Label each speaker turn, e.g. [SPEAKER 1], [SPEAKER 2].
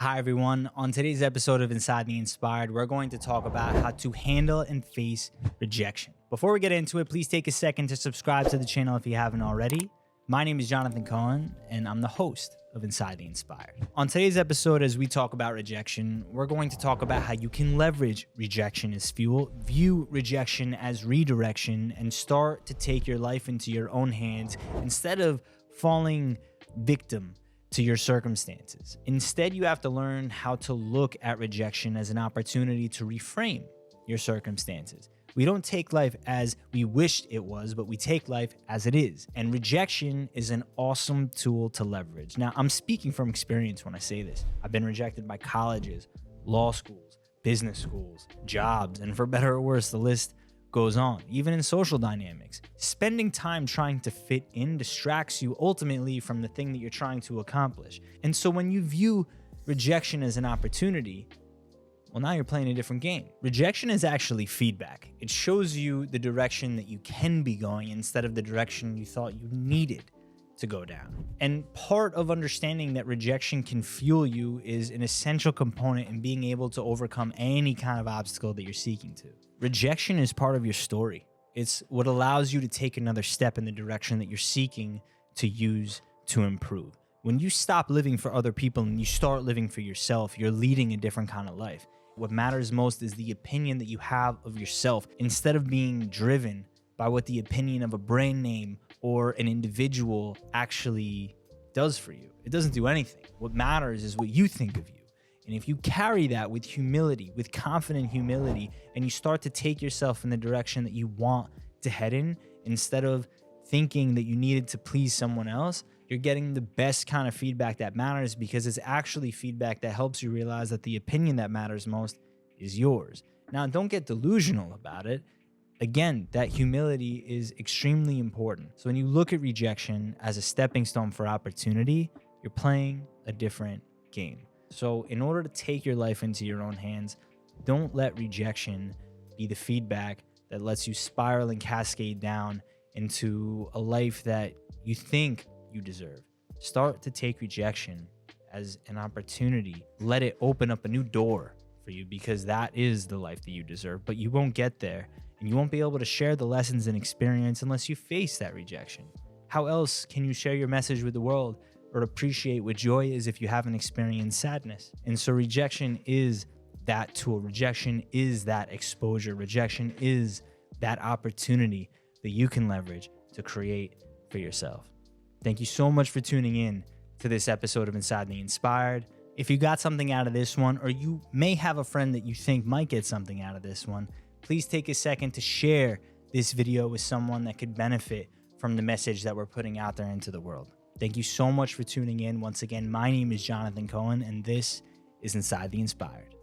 [SPEAKER 1] Hi, everyone. On today's episode of Inside the Inspired, we're going to talk about how to handle and face rejection. Before we get into it, please take a second to subscribe to the channel if you haven't already. My name is Jonathan Cohen, and I'm the host of Inside the Inspired. On today's episode, as we talk about rejection, we're going to talk about how you can leverage rejection as fuel, view rejection as redirection, and start to take your life into your own hands instead of falling victim to your circumstances. Instead, you have to learn how to look at rejection as an opportunity to reframe your circumstances. We don't take life as we wished it was, but we take life as it is. And rejection is an awesome tool to leverage. Now, I'm speaking from experience when I say this. I've been rejected by colleges, law schools, business schools, jobs, and for better or worse, the list goes on. Even in social dynamics, spending time trying to fit in distracts you ultimately from the thing that you're trying to accomplish. And so when you view rejection as an opportunity, well, now you're playing a different game. Rejection is actually feedback. It shows you the direction that you can be going instead of the direction you thought you needed to go down. And part of understanding that rejection can fuel you is an essential component in being able to overcome any kind of obstacle that you're seeking to. Rejection is part of your story. It's what allows you to take another step in the direction that you're seeking to use to improve. When you stop living for other people and you start living for yourself, you're leading a different kind of life. What matters most is the opinion that you have of yourself instead of being driven by what the opinion of a brand name or an individual actually does for you. It doesn't do anything. What matters is what you think of you. And if you carry that with humility, with confident humility, and you start to take yourself in the direction that you want to head in, instead of thinking that you needed to please someone else, you're getting the best kind of feedback that matters because it's actually feedback that helps you realize that the opinion that matters most is yours. Now, don't get delusional about it. Again, that humility is extremely important. So when you look at rejection as a stepping stone for opportunity, you're playing a different game. So in order to take your life into your own hands, don't let rejection be the feedback that lets you spiral and cascade down into a life that you think you deserve. Start to take rejection as an opportunity. Let it open up a new door for you because that is the life that you deserve, but you won't get there. And you won't be able to share the lessons and experience unless you face that rejection. How else can you share your message with the world or appreciate what joy is if you haven't experienced sadness? And so rejection is that tool. Rejection is that exposure. Rejection is that opportunity that you can leverage to create for yourself. Thank you so much for tuning in to this episode of Inside the Inspired. If you got something out of this one, or you may have a friend that you think might get something out of this one, please take a second to share this video with someone that could benefit from the message that we're putting out there into the world. Thank you so much for tuning in. Once again, my name is Jonathan Cohen, and this is Inside the Inspired.